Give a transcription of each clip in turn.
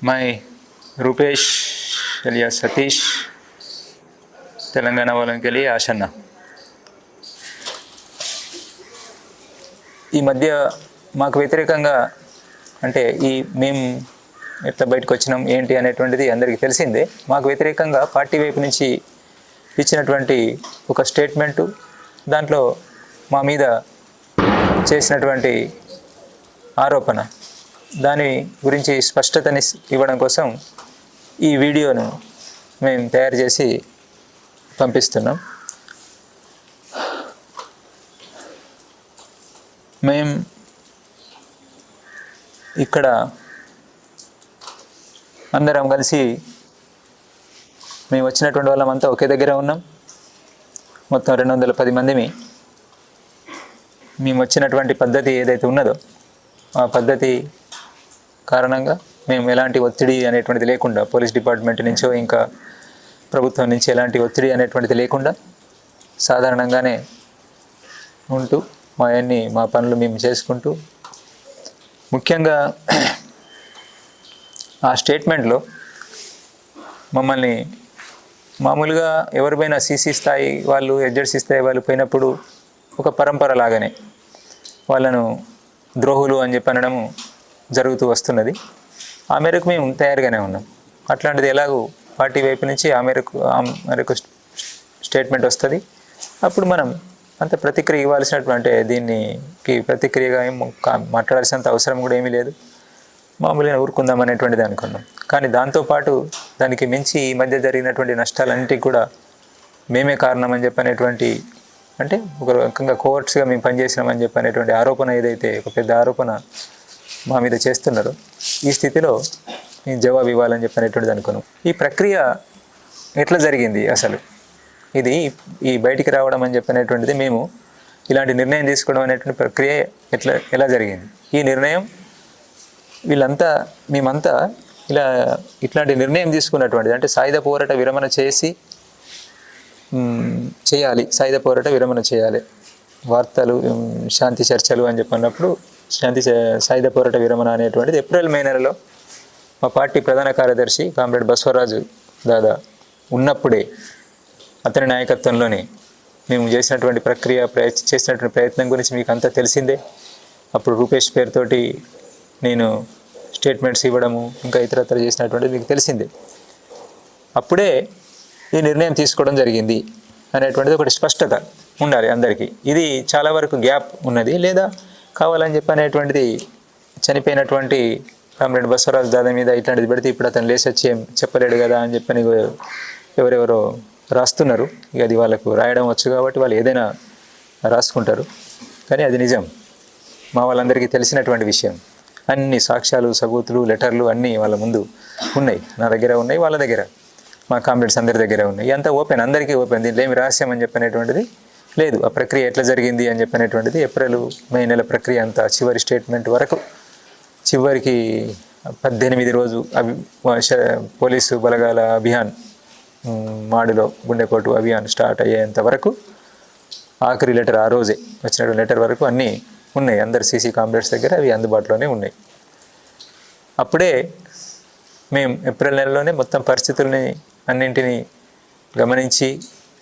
My Rupesh ఎలియా Satish Telangana వాళ్ళకి వెళ్ళి ఆశన్న. ఈ మధ్య మాకు వ్యతిరేకంగా అంటే మేము ఎట్లా బయటకు వచ్చినాం ఏంటి అనేటువంటిది అందరికీ తెలిసిందే. మాకు వ్యతిరేకంగా పార్టీ వైపు నుంచి ఇచ్చినటువంటి ఒక స్టేట్మెంటు, దాంట్లో మా మీద చేసినటువంటి ఆరోపణ, దాని గురించి స్పష్టతని ఇవ్వడం కోసం ఈ వీడియోను మేము తయారు చేసి పంపిస్తున్నాం. మేము ఇక్కడ అందరం కలిసి మేము వచ్చినటువంటి వాళ్ళమంతా ఒకే దగ్గర ఉన్నాం. మొత్తం 210 మందిమి. మేము వచ్చినటువంటి పద్ధతి ఏదైతే ఉన్నదో ఆ పద్ధతి కారణంగా మేము ఎలాంటి ఒత్తిడి అనేటువంటిది లేకుండా, పోలీస్ డిపార్ట్మెంట్ నుంచో ఇంకా ప్రభుత్వం నుంచి ఎలాంటి ఒత్తిడి అనేటువంటిది లేకుండా సాధారణంగానే ఉంటూ మా పనులు మేము చేసుకుంటూ, ముఖ్యంగా ఆ స్టేట్మెంట్లో మమ్మల్ని మామూలుగా ఎవరిపైనా సీసీ స్థాయి వాళ్ళు, ఎడ్జెడ్సీ స్థాయి వాళ్ళు పోయినప్పుడు ఒక పరంపర లాగానే వాళ్ళను ద్రోహులు అని చెప్పి అనడము జరుగుతూ వస్తున్నది. ఆ మేరకు మేము తయారుగానే ఉన్నాం. అట్లాంటిది ఎలాగూ పార్టీ వైపు నుంచి ఆ మేరకు స్టేట్మెంట్ వస్తుంది. అప్పుడు మనం అంత ప్రతిక్రియ ఇవ్వాల్సినటువంటి, దీనికి ప్రతిక్రియగా ఏం మాట్లాడాల్సినంత అవసరం కూడా ఏమీ లేదు. మామూలుగా ఊరుకుందాం అనేటువంటిది అనుకున్నాం. కానీ దాంతోపాటు దానికి మించి ఈ మధ్య జరిగినటువంటి నష్టాలన్నిటికీ కూడా మేమే కారణం అని చెప్పనేటువంటి, అంటే ఒక రకంగా కోవర్ట్స్గా మేము పనిచేసినామని చెప్పనేటువంటి ఆరోపణ, ఏదైతే ఒక పెద్ద ఆరోపణ మా మీద చేస్తున్నారో, ఈ స్థితిలో నేను జవాబు ఇవ్వాలని చెప్పనేటువంటిది అనుకున్నాం. ఈ ప్రక్రియ ఎట్లా జరిగింది అసలు, ఇది ఈ బయటికి రావడం అని చెప్పనేటువంటిది, మేము ఇలాంటి నిర్ణయం తీసుకోవడం అనేటువంటి ప్రక్రియ ఎలా జరిగింది, ఈ నిర్ణయం మేమంతా ఇట్లాంటి నిర్ణయం తీసుకున్నటువంటిది, అంటే సాయుధ పోరాట విరమణ చేయాలి, సాయుధ పోరాట విరమణ చేయాలి, వార్తలు శాంతి చర్చలు అని చెప్పినప్పుడు సాయుధ పోరాట విరమణ అనేటువంటిది ఏప్రిల్-మే నెలలో మా పార్టీ ప్రధాన కార్యదర్శి కామ్రేడ్ బసవరాజు దాదా ఉన్నప్పుడే, అతని నాయకత్వంలోనే మేము చేసినటువంటి చేసినటువంటి ప్రయత్నం గురించి మీకు అంతా తెలిసిందే. అప్పుడు రూపేష్ పేరుతోటి నేను స్టేట్మెంట్స్ ఇవ్వడము, ఇంకా ఇతరత్ర చేసినటువంటిది మీకు తెలిసిందే. అప్పుడే ఈ నిర్ణయం తీసుకోవడం జరిగింది అనేటువంటిది ఒకటి స్పష్టత ఉండాలి అందరికీ. ఇది చాలా వరకు గ్యాప్ ఉన్నది, లేదా కావాలని చెప్పి అనేటువంటిది చనిపోయినటువంటి కామ్రేడ్ బసవరాజు దాదా మీద ఇట్లాంటిది పెడితే ఇప్పుడు అతను లేచి వచ్చి ఏం చెప్పలేడు కదా అని చెప్పని ఎవరెవరో రాస్తున్నారు. ఇక అది వాళ్ళకు రాయడం వచ్చు కాబట్టి వాళ్ళు ఏదైనా రాసుకుంటారు. కానీ అది నిజం, మా వాళ్ళందరికీ తెలిసినటువంటి విషయం. అన్ని సాక్ష్యాలు, సబూతులు, లెటర్లు అన్నీ వాళ్ళ ముందు ఉన్నాయి, నా దగ్గర ఉన్నాయి, వాళ్ళ దగ్గర, మా కామ్రేడ్స్ అందరి దగ్గర ఉన్నాయి. అంతా ఓపెన్, అందరికీ ఓపెన్. దీంట్లో ఏమి రహస్యం అని చెప్పనేటువంటిది లేదు. ఆ ప్రక్రియ ఎట్లా జరిగింది అని చెప్పనేటువంటిది ఏప్రిల్-మే నెల ప్రక్రియ అంతా చివరి స్టేట్మెంట్ వరకు, చివరికి 18 రోజు పోలీసు బలగాల అభియాన్, మాడులో గుండెకోటు అభియాన్ స్టార్ట్ అయ్యేంత వరకు, ఆఖరి లెటర్ ఆ రోజే వచ్చినటువంటి లెటర్ వరకు అన్నీ ఉన్నాయి అందరు సీసీ కామ్రేడ్స్ దగ్గర, అవి అందుబాటులోనే ఉన్నాయి. అప్పుడే మేము ఏప్రిల్ నెలలోనే మొత్తం పరిస్థితుల్ని అన్నింటినీ గమనించి,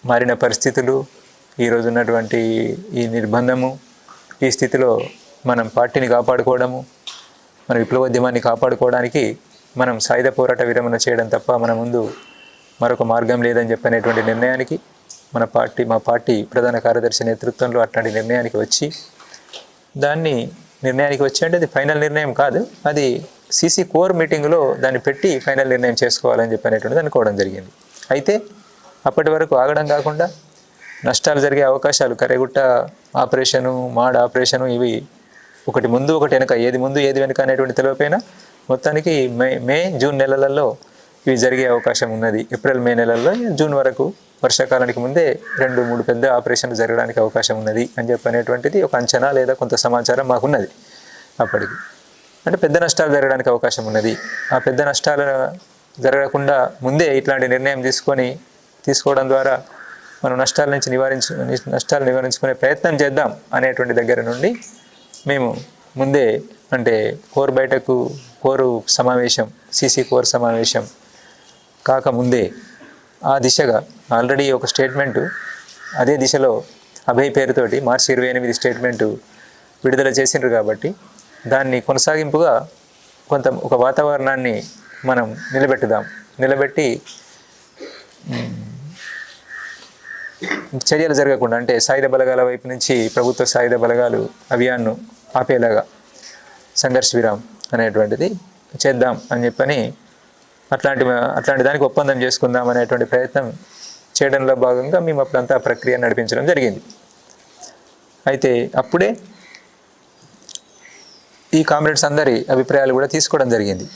మారిన పరిస్థితులు, ఈరోజు ఉన్నటువంటి ఈ నిర్బంధము, ఈ స్థితిలో మనం పార్టీని కాపాడుకోవడము, మన విప్లవోద్యమాన్ని కాపాడుకోవడానికి మనం సాయుధ పోరాట విరమణ చేయడం తప్ప మన ముందు మరొక మార్గం లేదని చెప్పనేటువంటి నిర్ణయానికి మా పార్టీ ప్రధాన కార్యదర్శి నేతృత్వంలో అట్లాంటి నిర్ణయానికి వచ్చి అంటే అది ఫైనల్ నిర్ణయం కాదు, అది సీసీ కోర్ మీటింగ్లో దాన్ని పెట్టి ఫైనల్ నిర్ణయం చేసుకోవాలని చెప్పనేటువంటిది అనుకోవడం జరిగింది. అయితే అప్పటి వరకు ఆగడం కాకుండా నష్టాలు జరిగే అవకాశాలు, కరెగుట్ట ఆపరేషను, మాడ్ ఆపరేషను, ఇవి ఒకటి ముందు ఒకటి వెనక, ఏది ముందు ఏది వెనుక అనేటువంటి తెలియపోయినా మొత్తానికి మే-జూన్ నెలలలో ఇవి జరిగే అవకాశం ఉన్నది. ఏప్రిల్-మే నెలల్లో జూన్ వరకు, వర్షాకాలానికి ముందే 2-3 పెద్ద ఆపరేషన్లు జరగడానికి అవకాశం ఉన్నది అని చెప్పనేటువంటిది ఒక అంచనా లేదా కొంత సమాచారం మాకున్నది అప్పటికి. అంటే పెద్ద నష్టాలు జరగడానికి అవకాశం ఉన్నది. ఆ పెద్ద నష్టాలు జరగకుండా ముందే ఇట్లాంటి నిర్ణయం తీసుకోవడం ద్వారా మనం నష్టాలు నివారించుకునే ప్రయత్నం చేద్దాం అనేటువంటి దగ్గర నుండి మేము ముందే, అంటే కోరు సమావేశం, సీసీ కోర్ సమావేశం కాకముందే ఆ దిశగా ఆల్రెడీ ఒక స్టేట్మెంటు అదే దిశలో అభయ్ పేరుతోటి మార్చి 28 స్టేట్మెంటు విడుదల చేసిండ్రు కాబట్టి దాన్ని కొనసాగింపుగా ఒక వాతావరణాన్ని మనం నిలబెట్టి చర్యలు జరగకుండా, అంటే సాయుధ బలగాల వైపు నుంచి ప్రభుత్వ సాయుధ బలగాలు అభియాన్ను ఆపేలాగా సంఘర్ష్ విరామ్ అనేటువంటిది చేద్దాం అని చెప్పని అట్లాంటి దానికి ఒప్పందం చేసుకుందాం అనేటువంటి ప్రయత్నం చేయడంలో భాగంగా మేము అప్పుడంతా ఆ ప్రక్రియ నడిపించడం జరిగింది. అయితే అప్పుడే ఈ కామ్రేడ్స్ అందరి అభిప్రాయాలు కూడా తీసుకోవడం జరిగింది.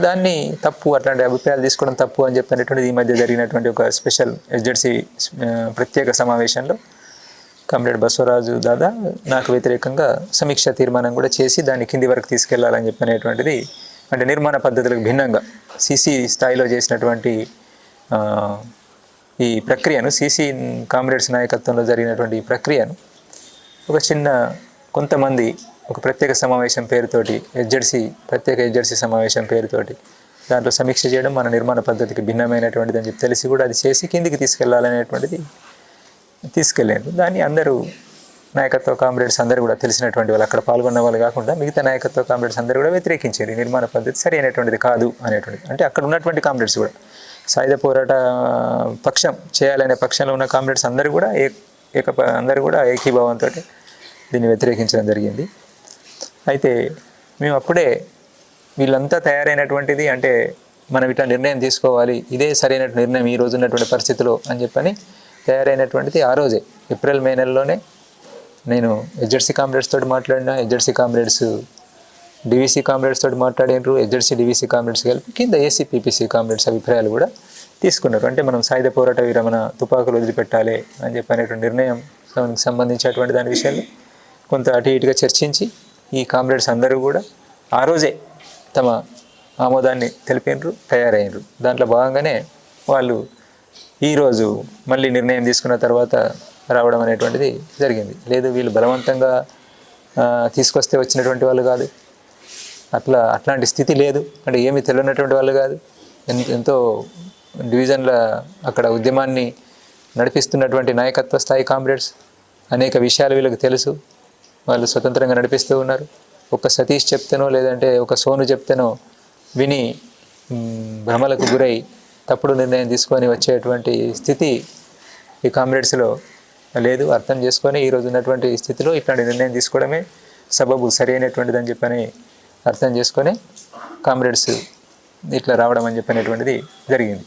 దాన్ని తప్పు, అట్లాంటి అభిప్రాయాలు తీసుకోవడం తప్పు అని చెప్పినటువంటిది ఈ మధ్య జరిగినటువంటి ఒక స్పెషల్ ఎస్జెడ్సీ ప్రత్యేక సమావేశంలో కామ్రేడ్ బసవరాజు దాదా నాకు వ్యతిరేకంగా సమీక్ష తీర్మానం కూడా చేసి దాన్ని కింది వరకు తీసుకెళ్లాలని చెప్పనేటువంటిది, అంటే నిర్మాణ పద్ధతులకు భిన్నంగా సీసీ స్థాయిలో చేసినటువంటి ఈ ప్రక్రియను, సీసీ కామ్రేడ్స్ నాయకత్వంలో జరిగినటువంటి ఈ ప్రక్రియను కొంతమంది ఒక ప్రత్యేక సమావేశం పేరుతోటి ప్రత్యేక ఎస్జెడ్సీ సమావేశం పేరుతోటి దాంట్లో సమీక్ష చేయడం మన నిర్మాణ పద్ధతికి భిన్నమైనటువంటిది అని చెప్పి తెలిసి కూడా అది చేసి కిందికి తీసుకెళ్లాలనేటువంటిది తీసుకెళ్ళారు. దాన్ని అందరూ నాయకత్వ కామ్రేడ్స్ అందరూ కూడా తెలిసినటువంటి వాళ్ళు, అక్కడ పాల్గొన్న వాళ్ళు కాకుండా మిగతా నాయకత్వ కామ్రేడ్స్ అందరూ కూడా వ్యతిరేకించారు. ఈ నిర్మాణ పద్ధతి సరి అయినటువంటిది కాదు అనేటువంటిది. అంటే అక్కడ ఉన్నటువంటి కామ్రేడ్స్ కూడా సాయుధ పోరాట పక్షం చేయాలనే పక్షంలో ఉన్న కామ్రేడ్స్ అందరూ కూడా అందరూ కూడా ఏకీభావంతో దీన్ని వ్యతిరేకించడం జరిగింది. అయితే మేము అప్పుడే వీళ్ళంతా తయారైనటువంటిది, అంటే మనం ఇట్లా నిర్ణయం తీసుకోవాలి, ఇదే సరైన నిర్ణయం ఈ రోజు ఉన్నటువంటి పరిస్థితిలో అని చెప్పని తయారైనటువంటిది ఆ రోజే ఏప్రిల్ మే నెలలోనే నేను ఎస్జెడ్సీ కామ్రేడ్స్ తోటి మాట్లాడినా, ఎస్జెడ్సీ కామ్రేడ్స్ డివిసి కామ్రేడ్స్ తోటి మాట్లాడినారు, ఎస్జెడ్సీ డివిసి కామ్రేడ్స్ కలిపి కింద ఏసీపీపీసీ కామ్రేడ్స్ అభిప్రాయాలు కూడా తీసుకున్నారు. అంటే మనం సాయుధ పోరాట విరమణ, తుపాకులు వదిలిపెట్టాలి అని చెప్పినటువంటి నిర్ణయం సంబంధించినటువంటి దాని విషయాన్ని కొంత అటు ఇటుగా చర్చించి ఈ కామ్రేడ్స్ అందరూ కూడా ఆ రోజే తమ ఆమోదాన్ని తెలిపినరు, తయారైనరు. దాంట్లో భాగంగానే వాళ్ళు ఈరోజు మళ్ళీ నిర్ణయం తీసుకున్న తర్వాత రావడం అనేటువంటిది జరిగింది. లేదు వీళ్ళు బలవంతంగా తీసుకొస్తే వచ్చినటువంటి వాళ్ళు కాదు, అట్లాంటి స్థితి లేదు, అంటే ఏమీ తెలియనటువంటి వాళ్ళు కాదు. ఎంతో డివిజన్ల అక్కడ ఉద్యమాన్ని నడిపిస్తున్నటువంటి నాయకత్వ స్థాయి కామ్రేడ్స్, అనేక విషయాలు వీళ్ళకి తెలుసు, వాళ్ళు స్వతంత్రంగా నడిపిస్తూ ఉన్నారు. ఒక సతీష్ చెప్తేనో లేదంటే ఒక సోను చెప్తేనో విని భ్రమలకు గురై తప్పుడు నిర్ణయం తీసుకొని వచ్చేటువంటి స్థితి ఈ కామ్రేడ్స్లో లేదు. అర్థం చేసుకొని ఈరోజు ఉన్నటువంటి స్థితిలో ఇట్లాంటి నిర్ణయం తీసుకోవడమే సబబు సరైనటువంటిది అని చెప్పని అర్థం చేసుకొని కామ్రేడ్స్ ఇట్లా రావడం అని చెప్పినటువంటిది జరిగింది.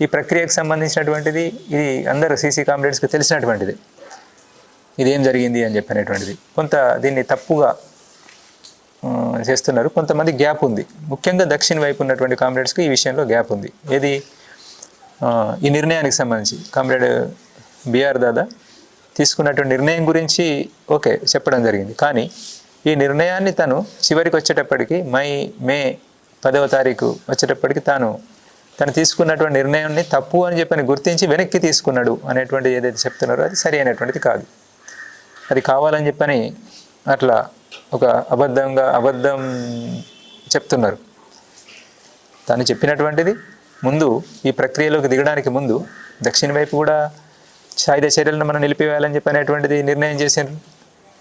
ఈ ప్రక్రియకు సంబంధించినటువంటిది ఇది అందరూ సీసీ కామ్రేడ్స్కి తెలిసినటువంటిది, ఇదేం జరిగింది అని చెప్పినటువంటిది. కొంత దీన్ని తప్పుగా చేస్తున్నారు, కొంతమంది గ్యాప్ ఉంది. ముఖ్యంగా దక్షిణ వైపు ఉన్నటువంటి కామ్రేడ్స్కి ఈ విషయంలో గ్యాప్ ఉంది. ఏది ఈ నిర్ణయానికి సంబంధించి కామ్రేడ్ బిఆర్ దాదా తీసుకున్నటువంటి నిర్ణయం గురించి ఓకే చెప్పడం జరిగింది. కానీ ఈ నిర్ణయాన్ని తను చివరికి వచ్చేటప్పటికి మే 10వ తారీఖు వచ్చేటప్పటికి తను తీసుకున్నటువంటి నిర్ణయాన్ని తప్పు అని చెప్పని గుర్తించి వెనక్కి తీసుకున్నాడు అనేటువంటిది ఏదైతే చెప్తున్నారో అది సరి అయినటువంటిది కాదు. అది కావాలని చెప్పని అట్లా ఒక అబద్ధం చెప్తున్నారు. తను చెప్పినటువంటిది ముందు ఈ ప్రక్రియలోకి దిగడానికి ముందు దక్షిణ వైపు కూడా సాయుధ చర్యలను మనం నిలిపివేయాలని చెప్పనేటువంటిది నిర్ణయం చేశారు.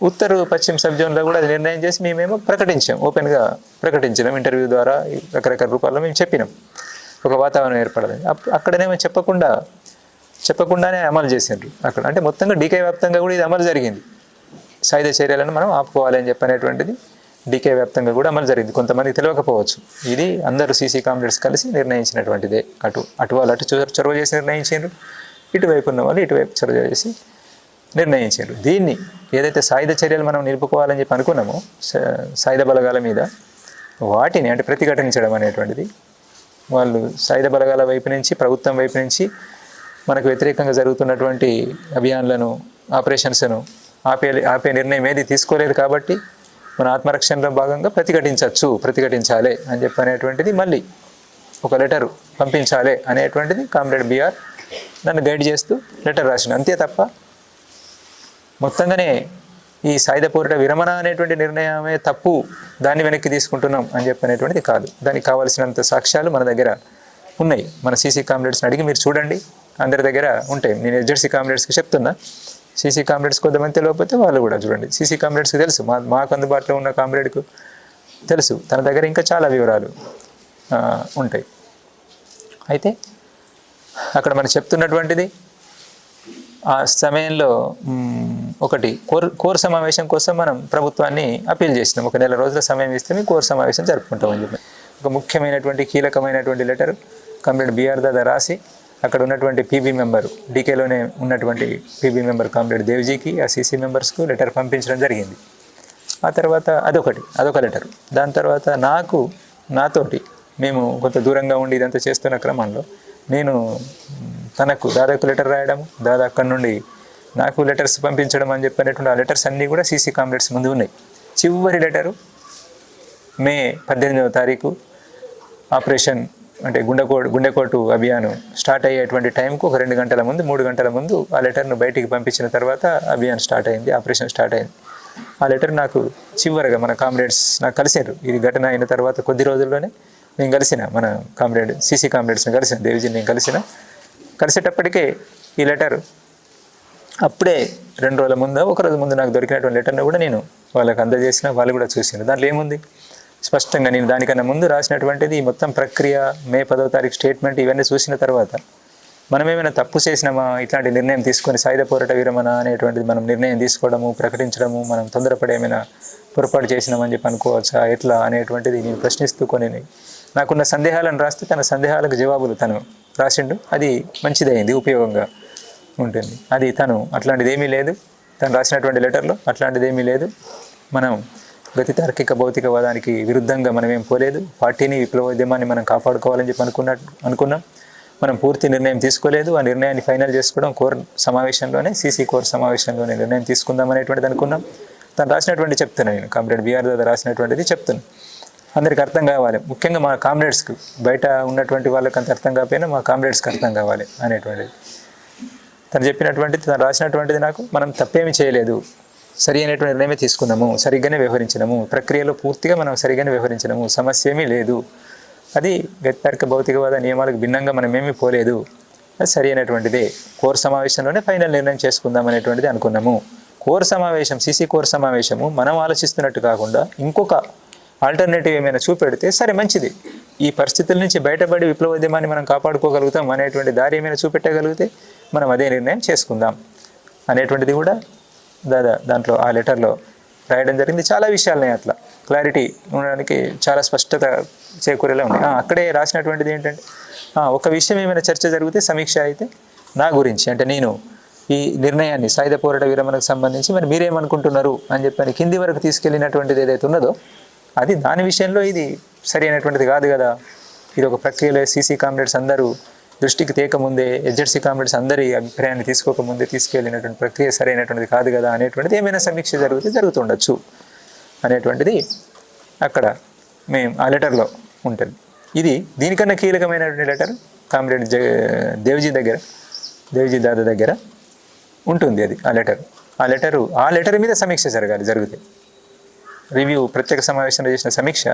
ఉత్తర పశ్చిమ సబ్ జోన్లో కూడా అది నిర్ణయం చేసి మేమేమో ప్రకటించాం, ఓపెన్గా ప్రకటించినాం, ఇంటర్వ్యూ ద్వారా రకరకాల రూపాల్లో మేము చెప్పినాం ఒక వాతావరణం ఏర్పడదని. అక్కడనేమో చెప్పకుండానే అమలు చేసిండ్రు అక్కడ. అంటే మొత్తంగా డీకే వ్యాప్తంగా కూడా ఇది అమలు జరిగింది. సాయుధ చర్యలను మనం ఆపుకోవాలని చెప్పనేటువంటిది డీకే వ్యాప్తంగా కూడా అమలు జరిగింది. కొంతమందికి తెలియకపోవచ్చు, ఇది అందరూ సీసీ కామ్రేడ్స్ కలిసి నిర్ణయించినటువంటిదే. అటు వాళ్ళు చొరవ చేసి నిర్ణయించారు, ఇటువైపు ఉన్న వాళ్ళు ఇటువైపు చొరవ చేసి నిర్ణయించారు. దీన్ని ఏదైతే సాయుధ చర్యలు మనం నిలుపుకోవాలని చెప్పి అనుకున్నామో సాయుధ బలగాల మీద, వాటిని అంటే ప్రతిఘటించడం అనేటువంటిది వాళ్ళు సాయుధ బలగాల వైపు నుంచి, ప్రభుత్వం వైపు నుంచి మనకు వ్యతిరేకంగా జరుగుతున్నటువంటి అభియాన్లను, ఆపరేషన్స్ను ఆపే నిర్ణయం ఏది తీసుకోలేదు. కాబట్టి మన ఆత్మరక్షణలో భాగంగా ప్రతిఘటించాలి అని చెప్పనేటువంటిది మళ్ళీ ఒక లెటరు పంపించాలి అనేటువంటిది కామ్రేడ్ బిఆర్ నన్ను గైడ్ చేస్తూ లెటర్ రాసిన. అంతే తప్ప మొత్తంగానే ఈ సాయుధ పోరాట విరమణ అనేటువంటి నిర్ణయమే తప్పు, దాన్ని వెనక్కి తీసుకుంటున్నాం అని చెప్పనేటువంటిది కాదు. దానికి కావాల్సినంత సాక్ష్యాలు మన దగ్గర ఉన్నాయి. మన సీసీ కామ్రేడ్స్ని అడిగి మీరు చూడండి, అందరి దగ్గర ఉంటాయి. నేను ఎస్జెడ్సీ కామ్రేడ్స్కి చెప్తున్నా, సీసీ కామ్రేడ్స్ కొంతమంది తెలియకపోతే వాళ్ళు కూడా చూడండి. సీసీ కామ్రేడ్స్కి తెలుసు, మాకు అందుబాటులో ఉన్న కామ్రేడ్కు తెలుసు, తన దగ్గర ఇంకా చాలా వివరాలు ఉంటాయి. అయితే అక్కడ మనం చెప్తున్నటువంటిది ఆ సమయంలో ఒకటి కోర్ సమావేశం కోసం మనం ప్రభుత్వాన్ని అప్పీల్ చేసినాం. ఒక నెల రోజుల సమయం ఇస్తే మేము కోర్ సమావేశం జరుపుకుంటామని చెప్పి ఒక ముఖ్యమైనటువంటి కీలకమైనటువంటి లెటర్ కామ్రేడ్ బిఆర్ దాదా రాసి అక్కడ ఉన్నటువంటి పీబీ మెంబర్, డీకేలోనే ఉన్నటువంటి పీబీ మెంబర్ కామ్రేడ్ దేవ్జీకి, ఆ సీసీ మెంబర్స్కు లెటర్ పంపించడం జరిగింది. ఆ తర్వాత అదొక లెటర్. దాని తర్వాత నాతోటి మేము కొంత దూరంగా ఉండి ఇదంతా చేస్తున్న క్రమంలో నేను తనకు దాదాకు లెటర్ రాయడం, దాదా అక్కడి నుండి నాకు లెటర్స్ పంపించడం అని చెప్పినటువంటి ఆ లెటర్స్ అన్నీ కూడా సీసీ కామ్రేడ్స్ ముందు ఉన్నాయి. చివరి లెటరు మే 18వ తారీఖు ఆపరేషన్ అంటే గుండెకోటు అభియాను స్టార్ట్ అయ్యేటువంటి టైంకు ఒక 2 గంటల ముందు 3 గంటల ముందు ఆ లెటర్ను బయటికి పంపించిన తర్వాత అభియాన్ స్టార్ట్ అయింది, ఆపరేషన్ స్టార్ట్ అయింది. ఆ లెటర్ నాకు చివరగా మన కామ్రేడ్స్ నాకు కలిసారు. ఇది ఘటన అయిన తర్వాత కొద్ది రోజుల్లోనే నేను కలిసిన మన సీసీ కామ్రేడ్స్ని కలిసిన, దేవిజీని నేను కలిసేటప్పటికే ఈ లెటర్ అప్పుడే 2 రోజుల ముందు, 1 రోజు ముందు నాకు దొరికినటువంటి లెటర్ను కూడా నేను వాళ్ళకి అందజేసిన, వాళ్ళు కూడా చూసినారు. దాంట్లో ఏముంది స్పష్టంగా నేను దానికన్నా ముందు రాసినటువంటిది మొత్తం ప్రక్రియ, మే 10వ తారీఖు స్టేట్మెంట్ ఇవన్నీ చూసిన తర్వాత మనం ఏమైనా తప్పు చేసినామా, ఇట్లాంటి నిర్ణయం తీసుకొని సాయుధ పోరాట విరమణ అనేటువంటిది మనం నిర్ణయం తీసుకోవడము, ప్రకటించడము, మనం తొందరపడి ఏమైనా పొరపాటు చేసినామని చెప్పి అనుకోవచ్చా ఎట్లా అనేటువంటిది నేను ప్రశ్నిస్తూ కొన్ని నాకున్న సందేహాలను రాస్తే తన సందేహాలకు జవాబులు తను రాసిండు. అది మంచిదైంది, ఉపయోగంగా ఉంటుంది. అది తను అట్లాంటిది ఏమీ లేదు, తను రాసినటువంటి లెటర్లో అట్లాంటిది ఏమీ లేదు. మనం గతి తార్కిక భౌతికవాదానికి విరుద్ధంగా మనం ఏం పోలేదు. పార్టీని, విప్లవోద్యమాన్ని మనం కాపాడుకోవాలని చెప్పి అనుకున్నాం. మనం పూర్తి నిర్ణయం తీసుకోలేదు. ఆ నిర్ణయాన్ని ఫైనల్ చేసుకోవడం కోర్ సమావేశంలోనే, సీసీ కోర్ సమావేశంలోనే నిర్ణయం తీసుకుందాం అనేటువంటిది అనుకున్నాం. తను రాసినటువంటి చెప్తున్నాను, నేను కామ్రేడ్ బిఆర్ దాదా రాసినటువంటిది చెప్తున్నాను. అందరికి అర్థం కావాలి, ముఖ్యంగా మా కామ్రేడ్స్కి, బయట ఉన్నటువంటి వాళ్ళకి అంత అర్థం కాకపోయినా మా కామ్రేడ్స్కి అర్థం కావాలి అనేటువంటిది తను చెప్పినటువంటిది, తను రాసినటువంటిది. నాకు మనం తప్పేమీ చేయలేదు, సరి అయినటువంటి నిర్ణయమే తీసుకున్నాము, సరిగ్గానే వ్యవహరించినాము, ప్రక్రియలో పూర్తిగా మనం సరిగ్గానే వ్యవహరించినాము, సమస్య ఏమీ లేదు, అది గతితార్కిక భౌతికవాద నియమాలకు భిన్నంగా మనం ఏమీ పోలేదు, అది సరి అయినటువంటిదే. కోర్ సమావేశంలోనే ఫైనల్ నిర్ణయం చేసుకుందాం అనేటువంటిది అనుకున్నాము. కోర్ సమావేశం, సీసీ కోర్ సమావేశము మనం ఆలోచిస్తున్నట్టు కాకుండా ఇంకొక ఆల్టర్నేటివ్ ఏమైనా చూపెడితే సరే మంచిది, ఈ పరిస్థితుల నుంచి బయటపడి విప్లవోద్యమాన్ని మనం కాపాడుకోగలుగుతాం అనేటువంటి దారి ఏమైనా చూపెట్టగలిగితే మనం అదే నిర్ణయం చేసుకుందాం అనేటువంటిది కూడా దాంట్లో ఆ లెటర్లో రాయడం జరిగింది. చాలా విషయాలని అట్లా క్లారిటీ ఉండడానికి చాలా స్పష్టత చేకూరేలా ఉంది. అక్కడే రాసినటువంటిది ఏంటంటే, ఒక విషయం ఏమైనా చర్చ జరిగితే సమీక్ష అయితే నా గురించి, అంటే నేను ఈ నిర్ణయాన్ని సాయుధ పోరాట విరమణకు సంబంధించి మరి మీరేమనుకుంటున్నారు అని చెప్పని కింది వరకు తీసుకెళ్ళినటువంటిది ఏదైతే ఉన్నదో అది దాని విషయంలో ఇది సరి అయినటువంటిది కాదు కదా. ఇది ఒక ప్రక్రియలో సీసీ కామ్రేడ్స్ అందరూ దృష్టికి తేకముందే, ఎస్జెడ్సీ కామ్రేడ్స్ అందరి అభిప్రాయాన్ని తీసుకోకముందే తీసుకెళ్ళినటువంటి ప్రక్రియ సరైనటువంటిది కాదు కదా అనేటువంటిది ఏమైనా సమీక్ష జరుగుతుండొచ్చు అనేటువంటిది అక్కడ మేము ఆ లెటర్లో ఉంటుంది. ఇది దీనికన్నా కీలకమైనటువంటి లెటర్ కామ్రేడ్ దేవ్జీ దాదా దగ్గర ఉంటుంది. అది ఆ లెటర్ మీద సమీక్ష జరిగితే రివ్యూ, ప్రత్యేక సమావేశంలో చేసిన సమీక్ష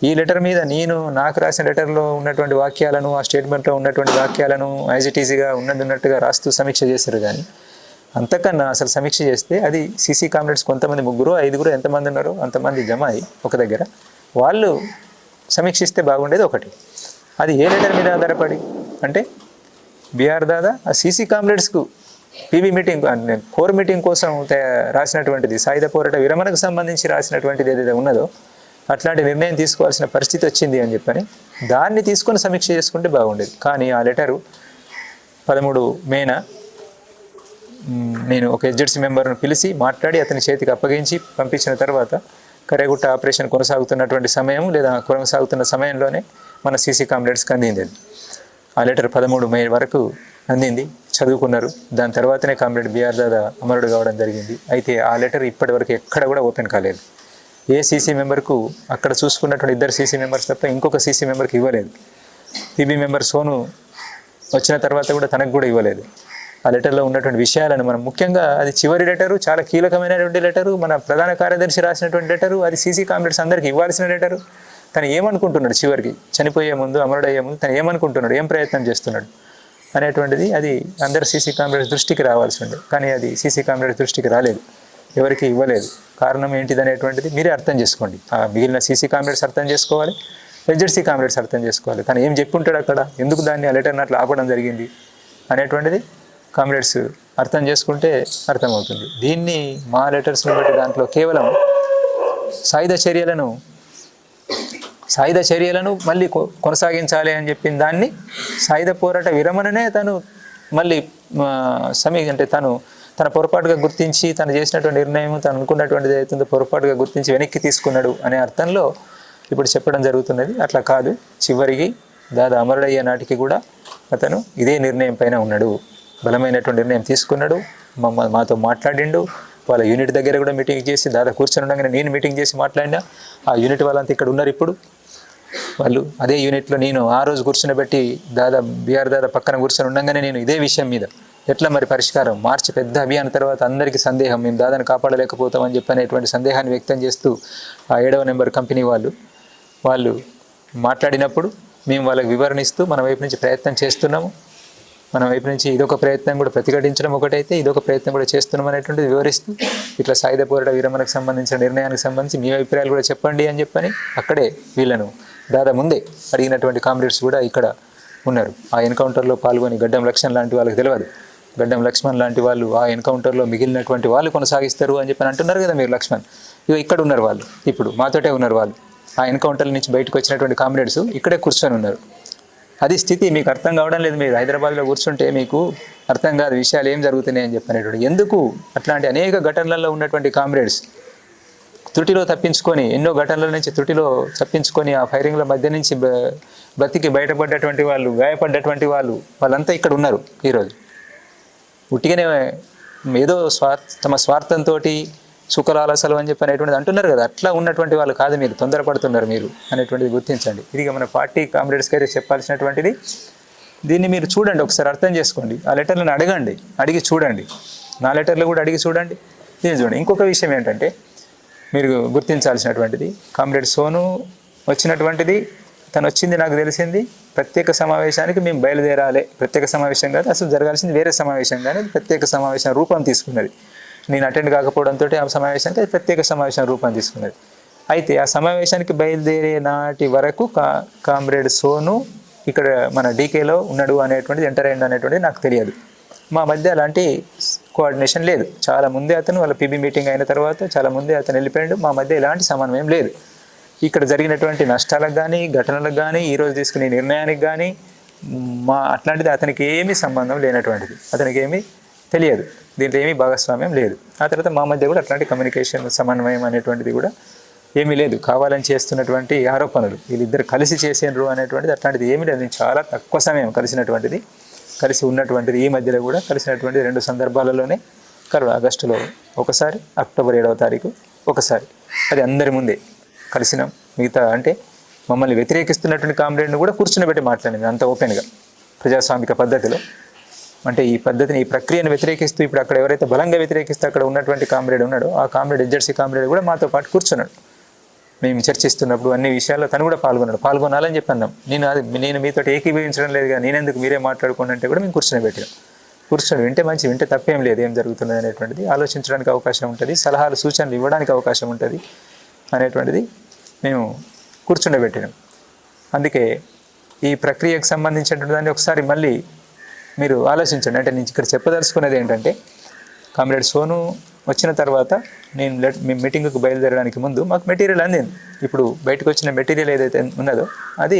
ఈ లెటర్ మీద నేను నాకు రాసిన లెటర్లో ఉన్నటువంటి వాక్యాలను, ఆ స్టేట్మెంట్లో ఉన్నటువంటి వాక్యాలను యాజ్ ఇట్ ఈజీగా ఉన్నట్టుగా రాస్తూ సమీక్ష చేశారు. కానీ అంతకన్నా అసలు సమీక్ష చేస్తే అది సీసీ కామ్రేడ్స్ కొంతమంది 3, 5 ఎంతమంది ఉన్నారో అంతమంది జమ అయ్యి ఒక దగ్గర వాళ్ళు సమీక్షిస్తే బాగుండేది. ఒకటి అది ఏ లెటర్ మీద ఆధారపడి అంటే బిఆర్ దాదా ఆ సీసీ కామ్రేడ్స్కు పీబీ మీటింగ్, కోర్ మీటింగ్ కోసం రాసినటువంటిది, సాయుధ పోరాట విరమణకు సంబంధించి రాసినటువంటిది ఏదైతే ఉన్నదో అట్లాంటి నిర్ణయం తీసుకోవాల్సిన పరిస్థితి వచ్చింది అని చెప్పని దాన్ని తీసుకొని సమీక్ష చేసుకుంటే బాగుండేది. కానీ ఆ లెటరు 13 మేన నేను ఒక ఎస్జెడ్సీ మెంబర్ను పిలిచి మాట్లాడి అతని చేతికి అప్పగించి పంపించిన తర్వాత కరేగుట్ట ఆపరేషన్ కొనసాగుతున్నటువంటి సమయం లేదా కొనసాగుతున్న సమయంలోనే మన సీసీ కామ్రేడ్స్కి అందింది. ఆ లెటర్ 13 మే వరకు అందింది, చదువుకున్నారు. దాని తర్వాతనే కామ్రేడ్ బిఆర్ దాదా అమరుడు కావడం జరిగింది. అయితే ఆ లెటర్ ఇప్పటి వరకు ఎక్కడ కూడా ఓపెన్ కాలేదు. ఏ సీసీ మెంబర్కు అక్కడ చూసుకున్నటువంటి 2 సీసీ మెంబర్స్ తప్ప ఇంకొక సీసీ మెంబర్కి ఇవ్వలేదు. పీబీ మెంబర్ సోను వచ్చిన తర్వాత కూడా తనకు కూడా ఇవ్వలేదు. ఆ లెటర్లో ఉన్నటువంటి విషయాలను మనం ముఖ్యంగా అది చివరి లెటరు, చాలా కీలకమైనటువంటి లెటరు, మన ప్రధాన కార్యదర్శి రాసినటువంటి లెటరు, అది సీసీ కామ్రేడ్స్ అందరికీ ఇవ్వాల్సిన లెటరు. తను ఏమనుకుంటున్నాడు చివరికి చనిపోయే ముందు, అమరుడయ్యే ముందు తను ఏమనుకుంటున్నాడు, ఏం ప్రయత్నం చేస్తున్నాడు అనేటువంటిది అది అందరు సీసీ కామ్రేడ్స్ దృష్టికి రావాల్సి ఉండే. కానీ అది సీసీ కామ్రేడ్స్ దృష్టికి రాలేదు, ఎవరికి ఇవ్వలేదు. కారణం ఏంటిది అనేటువంటిది మీరే అర్థం చేసుకోండి. ఆ మిగిలిన సీసీ కామ్రేడ్స్ అర్థం చేసుకోవాలి, హెచ్జెడ్సీ కామ్రేడ్స్ అర్థం చేసుకోవాలి. తను ఏం చెప్పుంటాడు అక్కడ, ఎందుకు దాన్ని ఆ లెటర్ని అట్లా ఆపడం జరిగింది అనేటువంటిది కామ్రేడ్స్ అర్థం చేసుకుంటే అర్థమవుతుంది. దీన్ని మా లెటర్స్ని బట్టి దాంట్లో కేవలం సాయుధ చర్యలను మళ్ళీ కొనసాగించాలి అని చెప్పిన దాన్ని, సాయుధ పోరాట విరమణనే తను మళ్ళీ అంటే తన పొరపాటుగా గుర్తించి తను చేసినటువంటి నిర్ణయం, తను అనుకున్నటువంటిది ఏదైతుందో పొరపాటుగా గుర్తించి వెనక్కి తీసుకున్నాడు అనే అర్థంలో ఇప్పుడు చెప్పడం జరుగుతున్నది. అట్లా కాదు, చివరికి దాదా అమరుడయ్యే నాటికి కూడా అతను ఇదే నిర్ణయం పైన ఉన్నాడు, బలమైనటువంటి నిర్ణయం తీసుకున్నాడు, మాతో మాట్లాడిండు. వాళ్ళ యూనిట్ దగ్గర కూడా మీటింగ్ చేసి దాదా కూర్చొని ఉండగానే నేను మీటింగ్ చేసి మాట్లాడినా. ఆ యూనిట్ వాళ్ళంతా ఇక్కడ ఉన్నారు. ఇప్పుడు వాళ్ళు అదే యూనిట్లో నేను ఆ రోజు కూర్చుని దాదా బీఆర్ దాదా పక్కన కూర్చొని ఉండగానే నేను ఇదే విషయం మీద ఎట్లా మరి పరిష్కారం, మార్చి పెద్ద అభియాన్ తర్వాత అందరికీ సందేహం, మేము దాదాను కాపాడలేకపోతామని చెప్పనేటువంటి సందేహాన్ని వ్యక్తం చేస్తూ ఆ 7వ నెంబర్ కంపెనీ వాళ్ళు మాట్లాడినప్పుడు మేము వాళ్ళకి వివరణిస్తూ మన వైపు నుంచి ప్రయత్నం చేస్తున్నాము, మన వైపు నుంచి ఇదొక ప్రయత్నం కూడా ప్రతిఘటించడం ఒకటైతే ఇదొక ప్రయత్నం కూడా చేస్తున్నాం అనేటువంటిది వివరిస్తూ, ఇట్లా సాయుధ పోరాట విరమణకు సంబంధించిన నిర్ణయానికి సంబంధించి మీ అభిప్రాయాలు కూడా చెప్పండి అని చెప్పని అక్కడే వీళ్ళను దాదా ముందే అడిగినటువంటి కామ్రేడ్స్ కూడా ఇక్కడ ఉన్నారు. ఆ ఎన్కౌంటర్లో పాల్గొని గడ్డం లక్ష్మణ్ లాంటి వాళ్ళకి తెలియదు, గడ్డం లక్ష్మణ్ లాంటి వాళ్ళు ఆ ఎన్కౌంటర్లో మిగిలినటువంటి వాళ్ళు కొనసాగిస్తారు అని చెప్పని అంటున్నారు కదా మీరు. లక్ష్మణ్ ఇక్కడ ఉన్నారు, వాళ్ళు ఇప్పుడు మాతోటే ఉన్నారు. వాళ్ళు ఆ ఎన్కౌంటర్ల నుంచి బయటకు వచ్చినటువంటి కామ్రేడ్స్ ఇక్కడే కూర్చొని ఉన్నారు. అది స్థితి మీకు అర్థం కావడం లేదు. మీరు హైదరాబాద్లో కూర్చుంటే మీకు అర్థం కాదు విషయాలు ఏం జరుగుతున్నాయి అని చెప్పనేటువంటి. ఎందుకు అట్లాంటి అనేక ఘటనలలో ఉన్నటువంటి కామ్రేడ్స్ త్రుటిలో తప్పించుకొని, ఎన్నో ఘటనల నుంచి త్రుటిలో తప్పించుకొని ఆ ఫైరింగ్ల మధ్య నుంచి బ్రతికి బయటపడ్డటువంటి వాళ్ళు, గాయపడ్డటువంటి వాళ్ళంతా ఇక్కడ ఉన్నారు ఈరోజు. ఉట్టిగానే ఏదో తమ స్వార్థంతో సుఖలాలసలు అని చెప్పి అనేటువంటిది అంటున్నారు కదా, అట్లా ఉన్నటువంటి వాళ్ళు కాదు, మీరు తొందరపడుతున్నారు మీరు అనేటువంటిది గుర్తించండి. ఇది మన పార్టీ కామ్రేడ్స్కి అయితే చెప్పాల్సినటువంటిది. దీన్ని మీరు చూడండి, ఒకసారి అర్థం చేసుకోండి. ఆ లెటర్లను అడిగి చూడండి, నా లెటర్లు కూడా అడిగి చూడండి, దీన్ని చూడండి. ఇంకొక విషయం ఏంటంటే మీరు గుర్తించాల్సినటువంటిది, కామ్రేడ్ సోను వచ్చినటువంటిది, తను వచ్చింది నాకు తెలిసింది ప్రత్యేక సమావేశానికి మేము బయలుదేరాలి. ప్రత్యేక సమావేశం కాదు, అసలు జరగాల్సింది వేరే సమావేశం, కానీ ప్రత్యేక సమావేశం రూపం తీసుకున్నది. నేను అటెండ్ కాకపోవడంతో ఆ సమావేశానికి అది ప్రత్యేక సమావేశం రూపం తీసుకున్నది. అయితే ఆ సమావేశానికి బయలుదేరే నాటి వరకు కామ్రేడ్ సోను ఇక్కడ మన డీకేలో ఉన్నాడు అనేటువంటిది, ఎంటర్ అయ్యిండు అనేటువంటిది నాకు తెలియదు. మా మధ్య అలాంటి కోఆర్డినేషన్ లేదు. చాలా ముందే అతను వాళ్ళ పీబీ మీటింగ్ అయిన తర్వాత చాలా ముందే అతను వెళ్ళిపోయాడు. మా మధ్య ఎలాంటి సమన్వయం లేదు. ఇక్కడ జరిగినటువంటి నష్టాలకు కానీ, ఘటనలకు కానీ, ఈరోజు తీసుకునే నిర్ణయానికి కానీ అట్లాంటిది అతనికి ఏమీ సంబంధం లేనటువంటిది, అతనికి ఏమీ తెలియదు, దీంట్లో ఏమీ భాగస్వామ్యం లేదు. ఆ తర్వాత మా మధ్య కూడా అట్లాంటి కమ్యూనికేషన్ సమన్వయం అనేటువంటిది కూడా ఏమీ లేదు. కావాలని చేస్తున్నటువంటి ఆరోపణలు, వీళ్ళిద్దరు కలిసి చేసేండ్రు అనేటువంటిది అట్లాంటిది ఏమీ లేదు. చాలా తక్కువ సమయం కలిసి ఉన్నటువంటిది. ఈ మధ్యలో కూడా కలిసినటువంటి 2 సందర్భాలలోనే ఆగస్టులో ఒకసారి, అక్టోబర్ 7వ తారీఖు ఒకసారి, అది అందరి ముందే కలిసినాం. మిగతా అంటే మమ్మల్ని వ్యతిరేకిస్తున్నటువంటి కామ్రేడ్ని కూడా కూర్చుని మాట్లాడింది అంత ఓపెన్గా ప్రజాస్వామిక పద్ధతిలో. అంటే ఈ పద్ధతిని, ఈ ప్రక్రియను వ్యతిరేకిస్తూ ఇప్పుడు అక్కడ ఎవరైతే బలంగా వ్యతిరేకిస్తూ అక్కడ ఉన్నటువంటి కామ్రేడ్ ఉన్నాడో ఆ కామ్రేడ్ హెచ్జెడ్సీ కామ్రేడ్ కూడా మాతో పాటు కూర్చున్నాడు. మేము చర్చిస్తున్నప్పుడు అన్ని విషయాల్లో తను కూడా పాల్గొనాలని చెప్పి అన్నాం. నేను మీతో ఏకీభవించడం లేదు కానీ నేనెందుకు, మీరే మాట్లాడుకోండి అంటే కూడా మేము కూర్చొని వింటే మంచి, వింటే తప్పేం లేదు, ఏం జరుగుతున్నది అనేటువంటిది ఆలోచించడానికి అవకాశం ఉంటుంది, సలహాలు సూచనలు ఇవ్వడానికి అవకాశం ఉంటుంది అనేటువంటిది మేము కూర్చుండబెట్టినాం. అందుకే ఈ ప్రక్రియకు సంబంధించినటువంటి దాన్ని ఒకసారి మళ్ళీ మీరు ఆలోచించండి. అంటే నేను ఇక్కడ చెప్పదలుచుకున్నది ఏంటంటే, కామ్రేడ్ సోను వచ్చిన తర్వాత మేము మీటింగ్కు బయలుదేరడానికి ముందు మాకు మెటీరియల్ అందింది. ఇప్పుడు బయటకు వచ్చిన మెటీరియల్ ఏదైతే ఉన్నదో అది